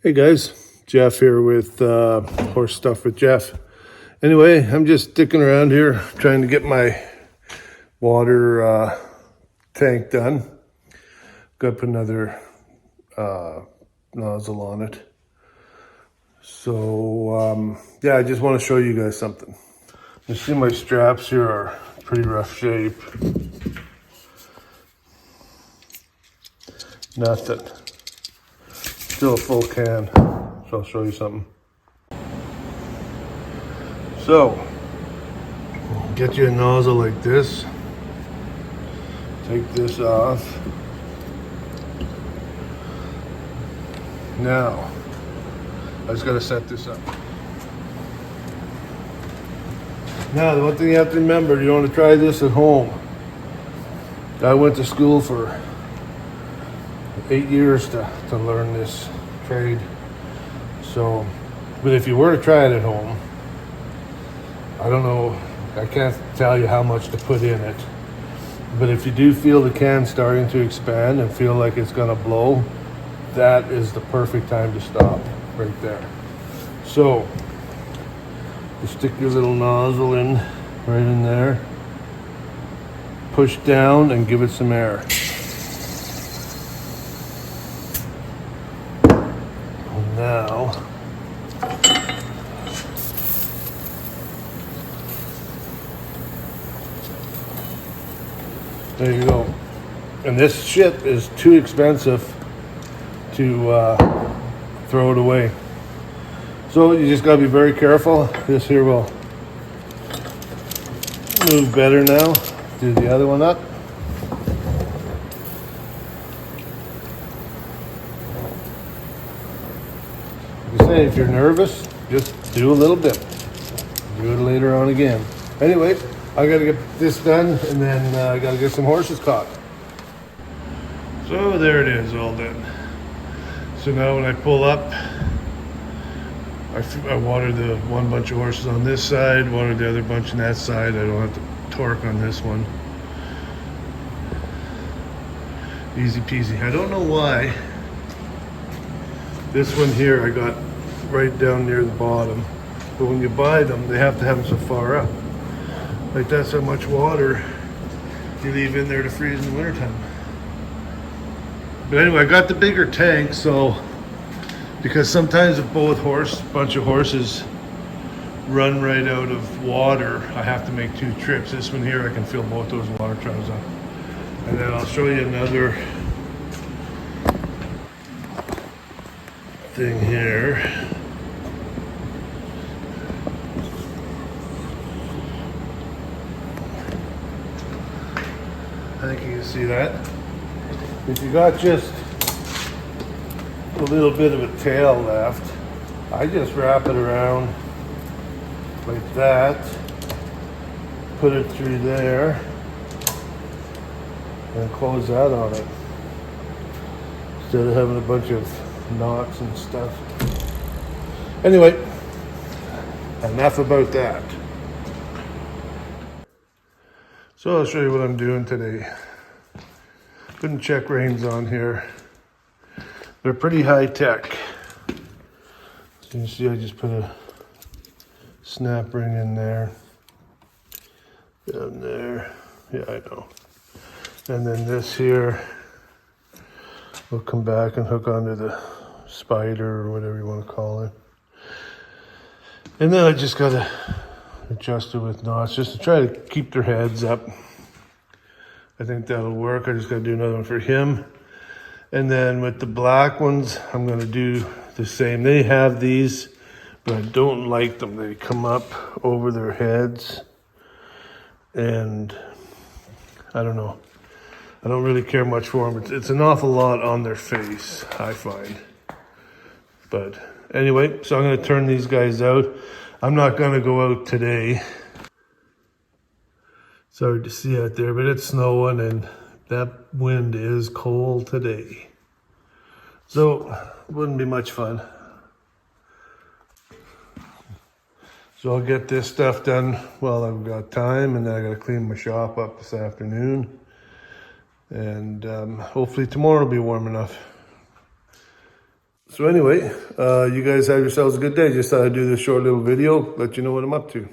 Hey guys, Jeff here with Horse Stuff with Jeff. Anyway, I'm just sticking around here trying to get my water tank done. Got to put another nozzle on it. So, yeah, I just want to show you guys something. You see my straps here are pretty rough shape. Nothing. Still a full can. So I'll show you something. So, get you a nozzle like this. Take this off. Now, I just gotta set this up. Now, the one thing you have to remember, you don't want to try this at home. I went to school for 8 years to learn this trade. So, but if you were to try it at home, I don't know, I can't tell you how much to put in it. But if you do feel the can starting to expand and feel like it's gonna blow, that is the perfect time to stop right there. So, you stick your little nozzle in, right in there. Push down and give it some air. And now, there you go. And this shit is too expensive to throw it away. So you just gotta be very careful. This here will move better now. Do the other one up. Like I say, if you're nervous, just do a little bit. Do it later on again. Anyway, I gotta get this done and then I gotta get some horses caught. So there it is, all done. So now when I pull up, I water the one bunch of horses on this side, water the other bunch on that side. I don't have to torque on this one. Easy peasy. I don't know why. This one here I got right down near the bottom. But when you buy them, they have to have them so far up. Like that's how much water you leave in there to freeze in the wintertime. But anyway, I got the bigger tank, so because sometimes if both bunch of horses run right out of water, I have to make 2 trips. This one here, I can fill both those water troughs up. And then I'll show you another thing here. I think you can see that. If you got just a little bit of a tail left, I just wrap it around like that, put it through there, and close that on it, instead of having a bunch of knots and stuff. Anyway, enough about that. So I'll show you what I'm doing today. Putting check reins on here. They're pretty high tech. So you see I just put a snap ring in there. Down there. Yeah, I know. And then this here will come back and hook onto the spider or whatever you want to call it. And then I just gotta adjust it with knots just to try to keep their heads up. I think that'll work. I just gotta do another one for him. And then with the black ones, I'm gonna do the same. They have these, but I don't like them. They come up over their heads. And I don't know. I don't really care much for them. It's an awful lot on their face, I find. But anyway, so I'm gonna turn these guys out. I'm not gonna go out today. Sorry to see out there, but it's snowing and that wind is cold today. So, wouldn't be much fun. So I'll get this stuff done while I've got time, and then I gotta clean my shop up this afternoon. And hopefully tomorrow will be warm enough. So anyway, you guys have yourselves a good day. Just thought I'd do this short little video, let you know what I'm up to.